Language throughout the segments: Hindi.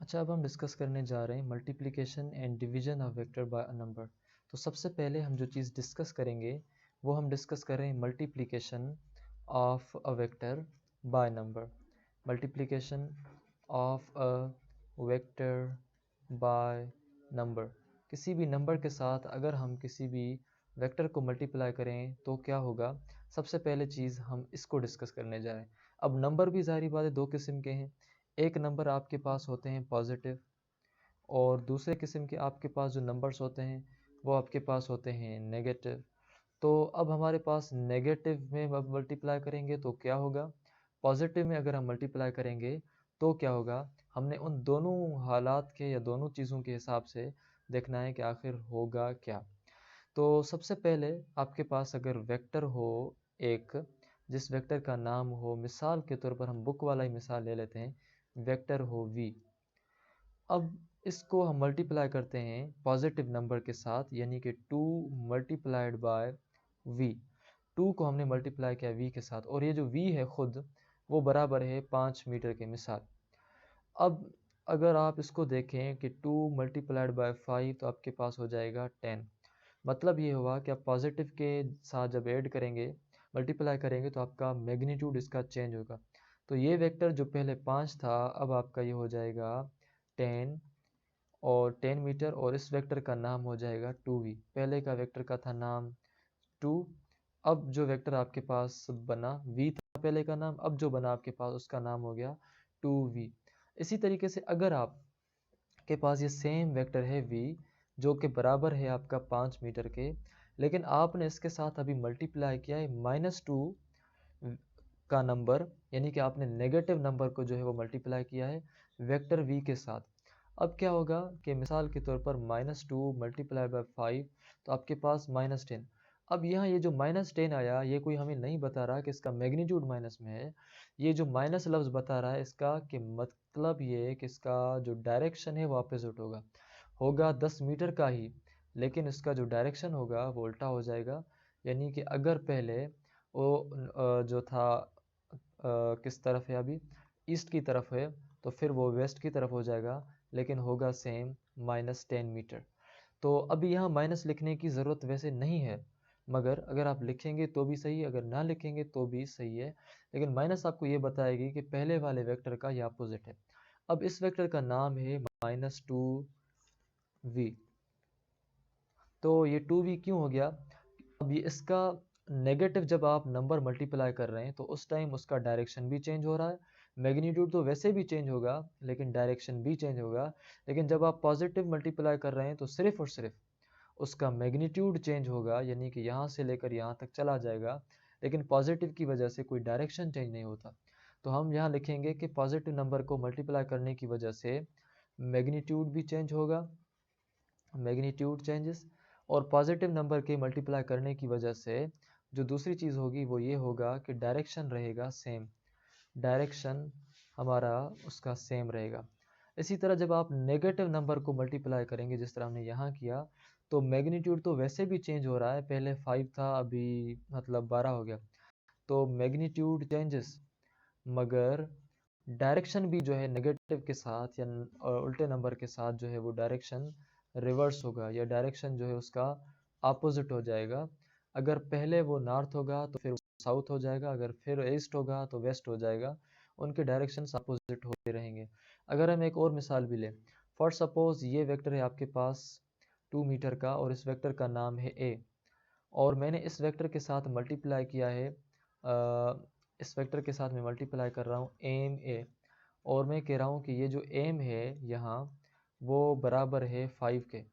अच्छा, अब हम डिस्कस करने जा रहे हैं multiplication and division of vector by a number. तो सबसे पहले हम जो चीज़ डिस्कस करेंगे वो हम डिस्कस कर रहे हैं multiplication of a vector by number. Multiplication of a vector by number. किसी भी नंबर के साथ अगर हम किसी भी वेक्टर को मल्टीप्लाई करें तो क्या होगा। सबसे पहले चीज़ हम इसको डिस्कस करने जा रहे हैं। अब नंबर भी ज़ाहिर बात है दो किस्म के हैं। एक नंबर आपके पास होते हैं पॉजिटिव और दूसरे किस्म के आपके पास जो नंबर्स होते हैं वो आपके पास होते हैं नेगेटिव। तो अब हमारे पास नेगेटिव में अब मल्टीप्लाई करेंगे तो क्या होगा, पॉजिटिव में अगर हम मल्टीप्लाई करेंगे तो क्या होगा। हमने उन दोनों हालात के या दोनों चीज़ों के हिसाब से देखना है कि आखिर होगा क्या। तो सबसे पहले आपके पास अगर वेक्टर हो एक, जिस वेक्टर का नाम हो, मिसाल के तौर पर हम बुक वाला ही मिसाल ले लेते हैं, वेक्टर हो v। अब इसको हम मल्टीप्लाई करते हैं पॉजिटिव नंबर के साथ, यानी कि 2 मल्टीप्लाइड बाय v। 2 को हमने मल्टीप्लाई किया v के साथ और ये जो v है खुद वो बराबर है 5 मीटर के मिसाल। अब अगर आप इसको देखें कि 2 मल्टीप्लाइड बाय 5 तो आपके पास हो जाएगा 10। मतलब ये हुआ कि आप पॉजिटिव के साथ जब ऐड करेंगे, मल्टीप्लाई करेंगे तो आपका मैग्नीट्यूड इसका चेंज होगा। तो ये वेक्टर जो पहले 5 था अब आपका ये हो जाएगा 10 और 10 मीटर, और इस वेक्टर का नाम हो जाएगा 2v। पहले का वेक्टर का था नाम 2। अब जो वेक्टर आपके पास बना v था पहले का नाम, अब जो बना आपके पास उसका नाम हो गया 2v। इसी तरीके से अगर आप के पास ये सेम वेक्टर है v जो कि बराबर है आपका 5 मीटर के, लेकिन आपने इसके साथ अभी मल्टीप्लाई किया है -2 का नंबर, यानी कि आपने नेगेटिव नंबर को जो है वो मल्टीप्लाई किया है वेक्टर v के साथ। अब क्या होगा कि मिसाल के तौर पर -2 मल्टीप्लाई बाय 5 तो आपके पास -10। अब यहाँ ये जो -10 आया ये कोई हमें नहीं बता रहा कि इसका मैग्नीट्यूड माइनस में है। ये जो माइनस लफ्ज़ बता रहा है इसका कि मतलब ये है कि इसका जो डायरेक्शन है वो अपोजिट होगा 10 मीटर का ही, लेकिन इसका जो डायरेक्शन होगा वो उल्टा हो जाएगा। यानी कि अगर पहले वो जो था किस तरफ है, अभी ईस्ट की तरफ है, तो फिर वो वेस्ट की तरफ हो जाएगा, लेकिन होगा सेम -10 मीटर। तो अभी यहाँ माइनस लिखने की ज़रूरत वैसे नहीं है, मगर अगर आप लिखेंगे तो भी सही है, अगर ना लिखेंगे तो भी सही है, लेकिन माइनस आपको ये बताएगी कि पहले वाले वेक्टर का ये अपोजिट है। अब इस वेक्टर का नाम है -2v। तो ये 2v क्यों हो गया, अब ये इसका नेगेटिव जब आप नंबर मल्टीप्लाई कर रहे हैं तो उस टाइम उसका डायरेक्शन भी चेंज हो रहा है। मैग्नीट्यूड तो वैसे भी चेंज होगा लेकिन डायरेक्शन भी चेंज होगा। लेकिन जब आप पॉजिटिव मल्टीप्लाई कर रहे हैं तो सिर्फ और सिर्फ उसका मैग्नीट्यूड चेंज होगा, यानी कि यहाँ से लेकर यहाँ तक चला जाएगा, लेकिन पॉजिटिव की वजह से कोई डायरेक्शन चेंज नहीं होता। तो हम यहाँ लिखेंगे कि पॉजिटिव नंबर को मल्टीप्लाई करने की वजह से मैग्नीट्यूड भी चेंज होगा, मैग्नीट्यूड चेंजेस, और पॉजिटिव नंबर के मल्टीप्लाई करने की वजह से जो दूसरी चीज़ होगी वो ये होगा कि डायरेक्शन रहेगा सेम, डायरेक्शन हमारा उसका सेम रहेगा। इसी तरह जब आप नेगेटिव नंबर को मल्टीप्लाई करेंगे जिस तरह हमने यहाँ किया, तो मैग्नीट्यूड तो वैसे भी चेंज हो रहा है, पहले 5 था अभी मतलब 12 हो गया, तो मैग्नीट्यूड चेंजेस, मगर डायरेक्शन भी जो है नेगेटिव के साथ या उल्टे नंबर के साथ जो है वो डायरेक्शन रिवर्स होगा, या डायरेक्शन जो है उसका अपोजिट हो जाएगा। अगर पहले वो नॉर्थ होगा तो फिर साउथ हो जाएगा, अगर फिर ईस्ट होगा तो वेस्ट हो जाएगा, उनके डायरेक्शंस अपोजिट होते रहेंगे। अगर हम एक और मिसाल भी लें, फॉर सपोज ये वेक्टर है आपके पास 2 मीटर का और इस वेक्टर का नाम है a, और मैंने इस वेक्टर के साथ मल्टीप्लाई किया है इस वेक्टर के साथ मैं मल्टीप्लाई कर रहा हूँ एम ए, और मैं कह रहा हूँ कि ये जो एम है यहाँ वो बराबर है 5 के।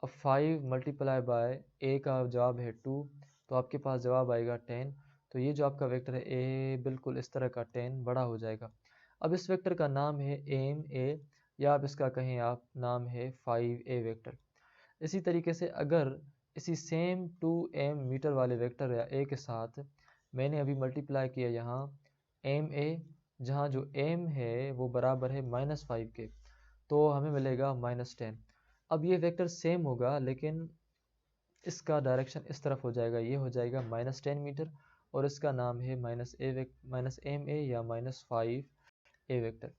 अब 5 मल्टीप्लाई बाय ए का जवाब है 2, तो आपके पास जवाब आएगा 10। तो ये जो आपका वेक्टर है ए बिल्कुल इस तरह का 10 बड़ा हो जाएगा। अब इस वेक्टर का नाम है एम ए, या आप इसका कहें आप नाम है 5a वेक्टर। इसी तरीके से अगर इसी सेम 2m मीटर वाले वेक्टर या a के साथ मैंने अभी मल्टीप्लाई किया यहाँ एम ए, जहाँ जो m है वो बराबर है -5 के, तो हमें मिलेगा -10। अब ये वेक्टर सेम होगा लेकिन इसका डायरेक्शन इस तरफ हो जाएगा, ये हो जाएगा -10 मीटर, और इसका नाम है -m a या -5a वेक्टर।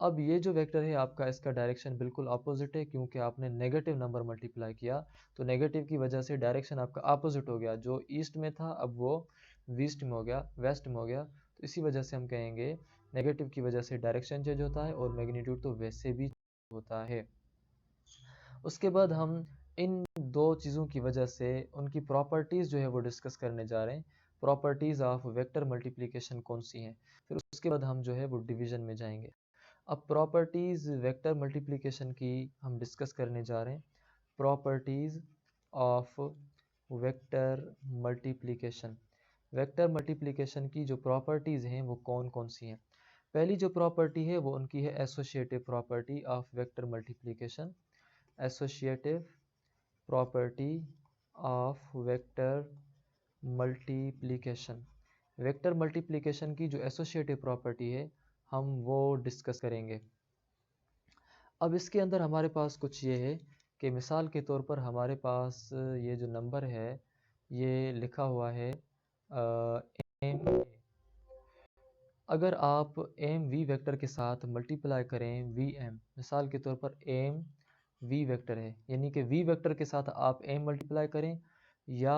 अब ये जो वेक्टर है आपका, इसका डायरेक्शन बिल्कुल अपोजिट है, क्योंकि आपने नेगेटिव नंबर मल्टीप्लाई किया, तो नेगेटिव की वजह से डायरेक्शन आपका अपोजिट हो गया। जो ईस्ट में था अब वो वेस्ट में हो गया, वेस्ट में हो गया। तो इसी वजह से हम कहेंगे नेगेटिव की वजह से डायरेक्शन चेंज होता है, और मैग्नीट्यूड तो वैसे भी होता है। उसके बाद हम इन दो चीज़ों की वजह से उनकी प्रॉपर्टीज़ जो है वो डिस्कस करने जा रहे हैं। प्रॉपर्टीज़ ऑफ वेक्टर मल्टीप्लिकेशन कौन सी हैं, फिर उसके बाद हम जो है वो डिवीजन में जाएंगे। अब प्रॉपर्टीज़ वेक्टर मल्टीप्लिकेशन की हम डिस्कस करने जा रहे हैं। Properties of vector multiplication, vector multiplication की जो प्रॉपर्टीज़ हैं वो कौन कौन सी हैं। पहली जो प्रॉपर्टी है वो उनकी है associative property of vector multiplication. Associative property of vector multiplication, vector multiplication की जो एसोसिएटिव प्रॉपर्टी है हम वो डिस्कस करेंगे। अब इसके अंदर हमारे पास कुछ ये है कि मिसाल के तौर पर हमारे पास ये जो नंबर है ये लिखा हुआ है एम। अगर आप एम वी वेक्टर के साथ मल्टीप्लाई करें वी एम, मिसाल के तौर पर एम वी वेक्टर है, यानी कि वी वेक्टर के साथ आप एम मल्टीप्लाई करें, या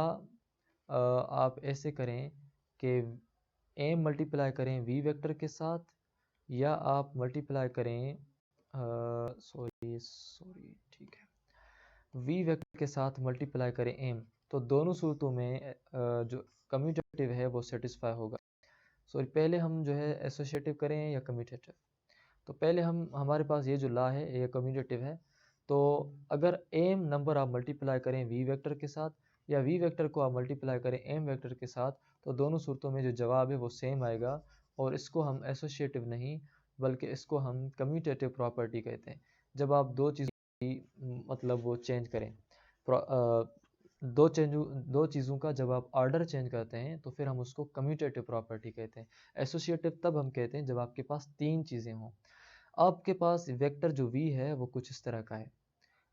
आप ऐसे करें कि एम मल्टीप्लाई करें वी वेक्टर के साथ, या आप मल्टीप्लाई करें सॉरी सॉरी ठीक है, वी वेक्टर के साथ मल्टीप्लाई करें एम, तो दोनों सूरतों में जो कम्यूटेटिव है वो सेटिस्फाई होगा। सॉरी, पहले हम जो है एसोसिएटिव करें या कम्यूटेटिव। तो पहले हम, हमारे पास ये जो ला है ये कम्यूटेटिव है, तो अगर एम नंबर आप मल्टीप्लाई करें वी वेक्टर के साथ, या वी वेक्टर को आप मल्टीप्लाई करें एम वेक्टर के साथ, तो दोनों सूरतों में जो जवाब है वो सेम आएगा, और इसको हम एसोसिएटिव नहीं बल्कि इसको हम कम्यूटेटिव प्रॉपर्टी कहते हैं। जब आप दो चीज़ मतलब वो चेंज करें, दो चीज़ों का जब आप ऑर्डर चेंज करते हैं तो फिर हम उसको कम्यूटेटिव प्रॉपर्टी कहते हैं। एसोसिएटिव तब हम कहते हैं जब आपके पास तीन चीज़ें हों। आपके पास वेक्टर जो v है वो कुछ इस तरह का है।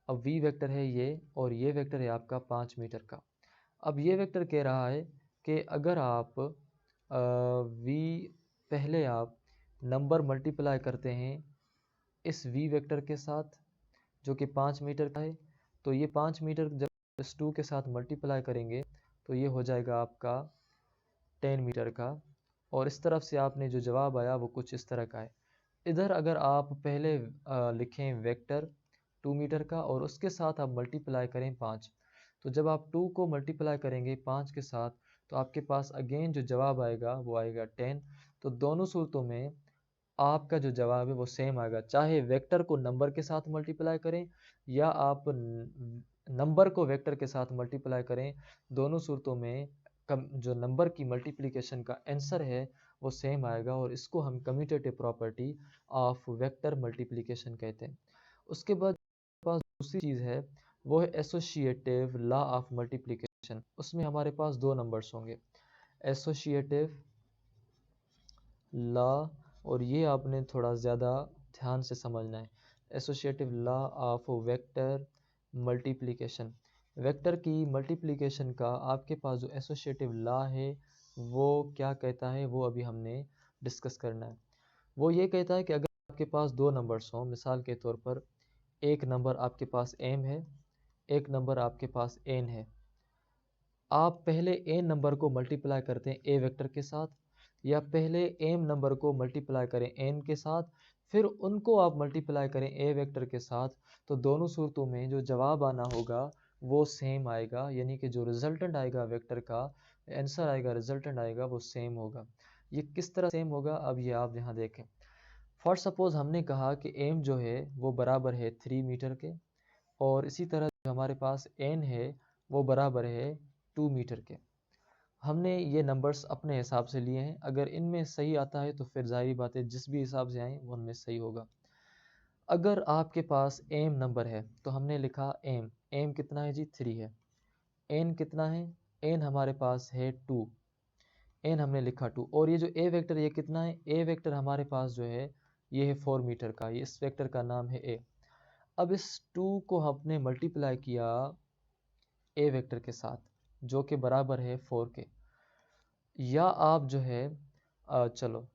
अब v वेक्टर है ये, और ये वेक्टर है आपका 5 मीटर का। अब ये वेक्टर कह रहा है कि अगर आप v, पहले आप नंबर मल्टीप्लाई करते हैं इस v वेक्टर के साथ जो कि 5 मीटर का है, तो ये 5 मीटर जब इस 2 के साथ मल्टीप्लाई करेंगे तो ये हो जाएगा आपका 10 मीटर का, और इस तरफ से आपने जो जवाब आया वो कुछ इस तरह का है। इधर अगर आप पहले लिखें वेक्टर 2 मीटर का, और उसके साथ आप मल्टीप्लाई करें 5, तो जब आप 2 को मल्टीप्लाई करेंगे 5 के साथ तो आपके पास अगेन जो जवाब आएगा वो आएगा 10। तो दोनों सूरतों में आपका जो जवाब है वो सेम आएगा, चाहे वेक्टर को नंबर के साथ मल्टीप्लाई करें या आप नंबर को वेक्टर के साथ मल्टीप्लाई करें, दोनों सूरतों में जो नंबर की मल्टीप्लिकेशन का आंसर है वो सेम आएगा, और इसको हम commutative property of vector multiplication कहते हैं। उसके बाद पास दूसरी चीज़ है वो है एसोसिएटिव लॉ ऑफ मल्टीप्लिकेशन। उसमें हमारे पास दो नंबर्स होंगे, एसोसिएटिव लॉ, और ये आपने थोड़ा ज़्यादा ध्यान से समझना है, associative law of vector multiplication. Vector की मल्टीप्लिकेशन का आपके पास जो एसोसिएटिव लॉ है वो क्या कहता है वो अभी हमने डिस्कस करना है। वो ये कहता है कि अगर आपके पास दो नंबर्स हों, मिसाल के तौर पर एक नंबर आपके पास m है, एक नंबर आपके पास n है, आप पहले n नंबर को मल्टीप्लाई करते हैं a वेक्टर के साथ, या पहले m नंबर को मल्टीप्लाई करें n के साथ, फिर उनको आप मल्टीप्लाई करें a वेक्टर के साथ, तो दोनों सूरतों में जो जवाब आना होगा वो सेम आएगा, यानी कि जो रिजल्टेंट आएगा वेक्टर का आंसर आएगा, रिजल्टेंट आएगा वो सेम होगा। ये किस तरह सेम होगा, अब ये आप यहाँ देखें। फॉर सपोज हमने कहा कि m जो है वो बराबर है 3 मीटर के, और इसी तरह जो हमारे पास n है वो बराबर है 2 मीटर के। हमने ये नंबर्स अपने हिसाब से लिए हैं, अगर इनमें सही आता है तो फिर जाहिर बात है जिस भी हिसाब से आए वो उनमें सही होगा। अगर आपके पास m नंबर है तो हमने लिखा m कितना है जी 3 है, n कितना है, n हमारे पास है 2, n हमने लिखा 2, और ये जो a वेक्टर ये कितना है, a वेक्टर हमारे पास जो है ये है 4 मीटर का, ये इस वेक्टर का नाम है a। अब इस 2 को हमने मल्टीप्लाई किया a वेक्टर के साथ जो कि बराबर है 4 के, या आप जो है चलो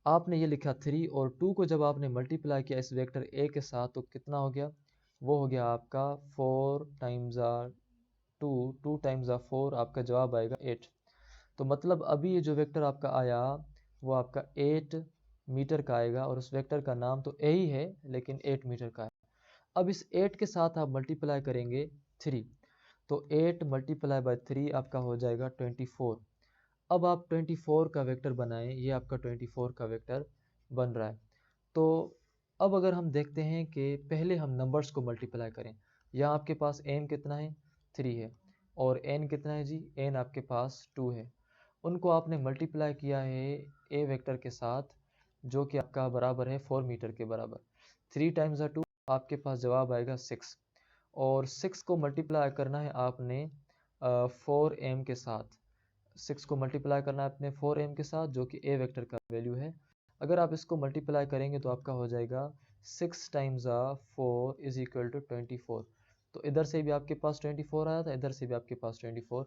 आपने ये लिखा 3 और 2 को जब आपने मल्टीप्लाई किया इस वेक्टर ए के साथ तो कितना हो गया, वो हो गया आपका 4 टाइम्स 2, 2 टाइम्स 4, आपका जवाब आएगा 8। तो मतलब अभी ये जो वेक्टर आपका आया वो आपका 8 मीटर का आएगा और उस वेक्टर का नाम तो ए ही है लेकिन 8 मीटर का है। अब इस 8 के साथ आप मल्टीप्लाई करेंगे 3, तो 8 मल्टीप्लाई बाय 3 आपका हो जाएगा 24। अब आप 24 का वेक्टर बनाएं, ये आपका 24 का वेक्टर बन रहा है। तो अब अगर हम देखते हैं कि पहले हम नंबर्स को मल्टीप्लाई करें, यहाँ आपके पास m कितना है 3 है और n कितना है जी, n आपके पास 2 है। उनको आपने मल्टीप्लाई किया है a वेक्टर के साथ जो कि आपका बराबर है 4 मीटर के बराबर। 3 टाइम्स 2 आपके पास जवाब आएगा 6 और 6 को मल्टीप्लाई करना है आपने 4m के साथ। 6 को मल्टीप्लाई करना है अपने 4m के साथ जो कि a वेक्टर का वैल्यू है। अगर आप इसको मल्टीप्लाई करेंगे तो आपका हो जाएगा 6 टाइम्स 4 इज इक्वल टू 24। तो इधर से भी आपके पास 24 आया था, इधर से भी आपके पास 24,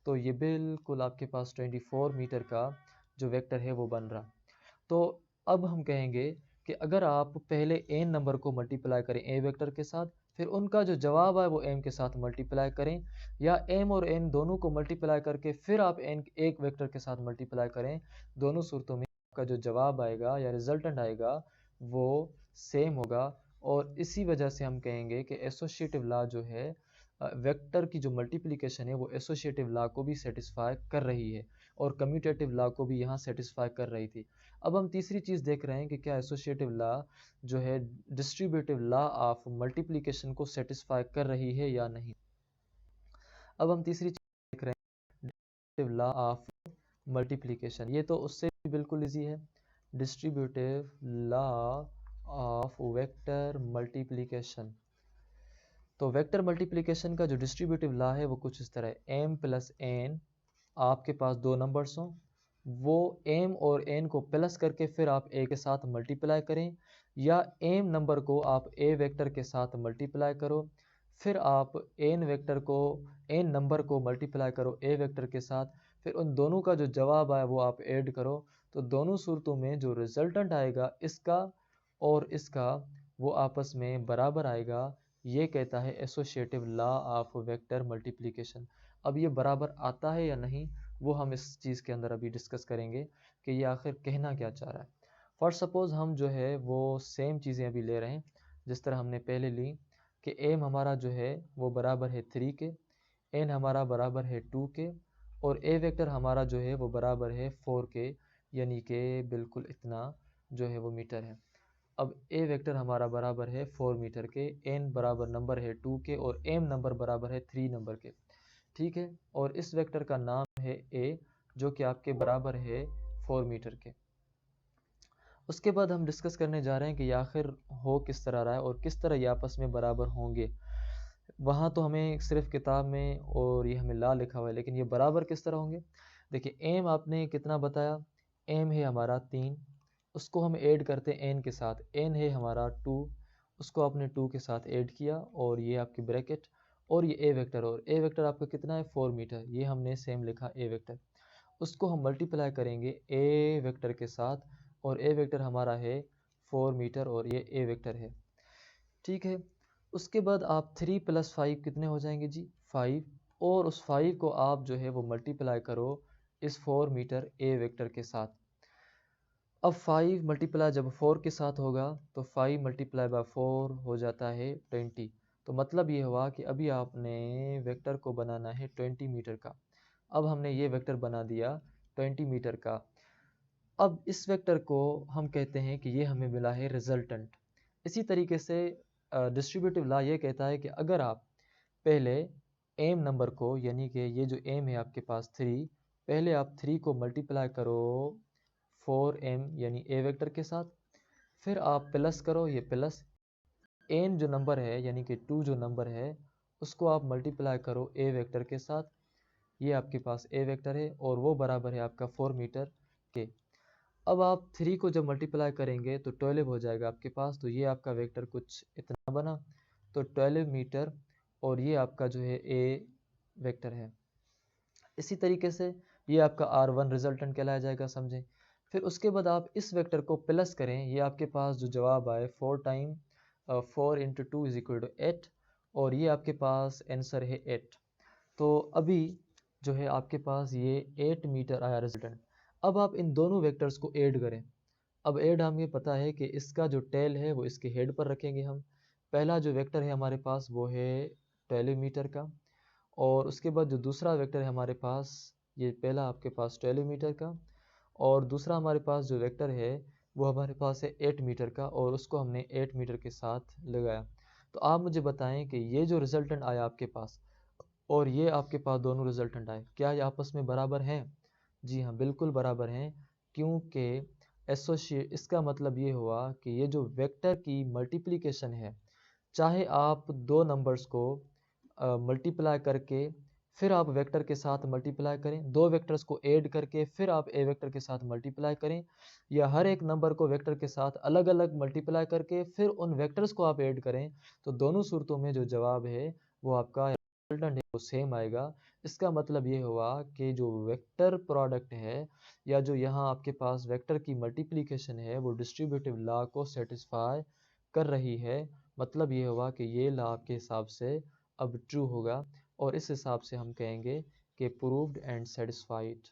तो ये बिल्कुल आपके पास 24 मीटर का जो वेक्टर है वो बन रहा। तो अब हम कहेंगे कि अगर आप पहले n नंबर को मल्टीप्लाई करें a वेक्टर के साथ, फिर उनका जो जवाब है वो m के साथ मल्टीप्लाई करें, या m और n दोनों को मल्टीप्लाई करके फिर आप n एक वेक्टर के साथ मल्टीप्लाई करें, दोनों सूरतों में आपका जो जवाब आएगा या रिजल्टेंट आएगा वो सेम होगा। और इसी वजह से हम कहेंगे कि एसोसिएटिव लॉ जो है वेक्टर की जो मल्टीप्लिकेशन है वो एसोसिएटिव लॉ को भी सेटिस्फाई कर रही है और कम्यूटेटिव लॉ को भी यहाँ सेटिस्फाई कर रही थी। अब हम तीसरी चीज़ देख रहे हैं कि क्या एसोसिएटिव लॉ जो है डिस्ट्रीब्यूटिव लॉ ऑफ मल्टीप्लिकेशन को सेटिस्फाई कर रही है या नहीं। अब हम तीसरी चीज़ देख रहे हैं डिस्ट्रीब्यूटिव लॉ ऑफ मल्टीप्लिकेशन, ये तो उससे भी बिल्कुल इजी है। Distributive law of vector multiplication, तो वेक्टर मल्टीप्लिकेशन का जो डिस्ट्रीब्यूटिव लॉ है वो कुछ इस तरह है, m प्लस n, आपके पास दो नंबर्स हों, वो m और n को प्लस करके फिर आप a के साथ मल्टीप्लाई करें, या m नंबर को आप a वेक्टर के साथ मल्टीप्लाई करो, फिर आप n नंबर को मल्टीप्लाई करो a वेक्टर के साथ, फिर उन दोनों का जो जवाब आया वो आप ऐड करो। तो दोनों सूरतों में जो रिजल्टेंट आएगा इसका और इसका वो आपस में बराबर आएगा। ये कहता है associative law of vector multiplication. अब ये बराबर आता है या नहीं वो हम इस चीज़ के अंदर अभी डिस्कस करेंगे कि ये आखिर कहना क्या चाह रहा है। फॉर सपोज़ हम जो है वो सेम चीज़ें अभी ले रहे हैं जिस तरह हमने पहले ली कि एम हमारा जो है वो बराबर है 3 के, एन हमारा बराबर है 2 के, और ए वेक्टर हमारा जो है वो बराबर है 4 के, यानी कि बिल्कुल इतना जो है वो मीटर है। अब ए वेक्टर हमारा बराबर है 4 मीटर के, एन बराबर नंबर है 2 के और एम नंबर बराबर है 3 नंबर के, ठीक है। और इस वेक्टर का नाम है ए जो कि आपके बराबर है 4 मीटर के। उसके बाद हम डिस्कस करने जा रहे हैं कि ये आखिर हो किस तरह रहा है और किस तरह ये आपस में बराबर होंगे। वहाँ तो हमें सिर्फ किताब में और ये हमें ला लिखा हुआ है, लेकिन ये बराबर किस तरह होंगे। देखिए एम आपने कितना बताया, एम है हमारा 3, उसको हम ऐड करते हैं एन के साथ, एन है हमारा 2, उसको आपने 2 के साथ ऐड किया और ये आपकी ब्रैकेट, और ये ए वेक्टर, और ए वेक्टर आपका कितना है 4 मीटर, ये हमने सेम लिखा ए वेक्टर। उसको हम मल्टीप्लाई करेंगे ए वेक्टर के साथ, और ए वेक्टर हमारा है 4 मीटर और ये ए वेक्टर है, ठीक है। उसके बाद आप 3 + 5 कितने हो जाएंगे जी 5, और उस 5 को आप जो है वो मल्टीप्लाई करो इस 4 मीटर ए वेक्टर के साथ। अब 5 मल्टीप्लाई जब 4 के साथ होगा तो 5 मल्टीप्लाई बाय 4 हो जाता है 20। तो मतलब ये हुआ कि अभी आपने वेक्टर को बनाना है 20 मीटर का। अब हमने ये वेक्टर बना दिया 20 मीटर का। अब इस वेक्टर को हम कहते हैं कि ये हमें मिला है रिजल्टेंट। इसी तरीके से डिस्ट्रीब्यूटिव लॉ ये कहता है कि अगर आप पहले एम नंबर को, यानी कि ये जो एम है आपके पास 3, पहले आप 3 को मल्टीप्लाई करो 4m यानी ए वेक्टर के साथ, फिर आप प्लस करो ये प्लस, एन जो नंबर है यानी कि 2 जो नंबर है उसको आप मल्टीप्लाई करो ए वेक्टर के साथ, ये आपके पास ए वेक्टर है और वो बराबर है आपका 4 मीटर के। अब आप 3 को जब मल्टीप्लाई करेंगे तो 12 हो जाएगा आपके पास, तो ये आपका वेक्टर कुछ इतना बना, तो 12 मीटर, और ये आपका जो है ए वेक्टर है। इसी तरीके से ये आपका R1 रिजल्टेंट कहलाया जाएगा, समझें। फिर उसके बाद आप इस वेक्टर को प्लस करें, ये आपके पास जो जवाब आए 4 इंटू 2 इज इक्वल टू 8, और ये आपके पास आंसर है 8। तो अभी जो है आपके पास ये 8 मीटर आया रिजल्टेंट। अब आप इन दोनों वेक्टर्स को ऐड करें। अब ऐड हमें पता है कि इसका जो टेल है वो इसके हेड पर रखेंगे हम। पहला जो वेक्टर है हमारे पास वो है 12 मीटर का, और उसके बाद जो दूसरा वेक्टर है हमारे पास, ये पहला आपके पास 12 मीटर का, और दूसरा हमारे पास जो वेक्टर है वो हमारे पास है 8 मीटर का, और उसको हमने 8 मीटर के साथ लगाया। तो आप मुझे बताएं कि ये जो रिजल्टेंट आया आपके पास और ये आपके पास दोनों रिजल्टेंट आए, क्या ये आपस में बराबर हैं? जी हाँ, बिल्कुल बराबर हैं, क्योंकि एसोसिएट इसका मतलब ये हुआ कि ये जो वेक्टर की मल्टीप्लिकेशन है, चाहे आप दो नंबर्स को मल्टीप्लाई करके फिर आप वेक्टर के साथ मल्टीप्लाई करें, दो वेक्टर्स को ऐड करके फिर आप ए वेक्टर के साथ मल्टीप्लाई करें, या हर एक नंबर को वेक्टर के साथ अलग अलग मल्टीप्लाई करके फिर उन वेक्टर्स को आप ऐड करें, तो दोनों सूरतों में जो जवाब है वो आपका रिजल्टेंट है वो सेम आएगा। इसका मतलब ये हुआ कि जो वेक्टर प्रोडक्ट है या जो यहाँ आपके पास वेक्टर की मल्टीप्लिकेशन है वो डिस्ट्रीब्यूटिव लॉ को सेटिस्फाई कर रही है। मतलब ये हुआ कि ये लॉ आपके हिसाब से अब ट्रू होगा, और इस हिसाब से हम कहेंगे कि प्रूव्ड एंड सेटिस्फाइड।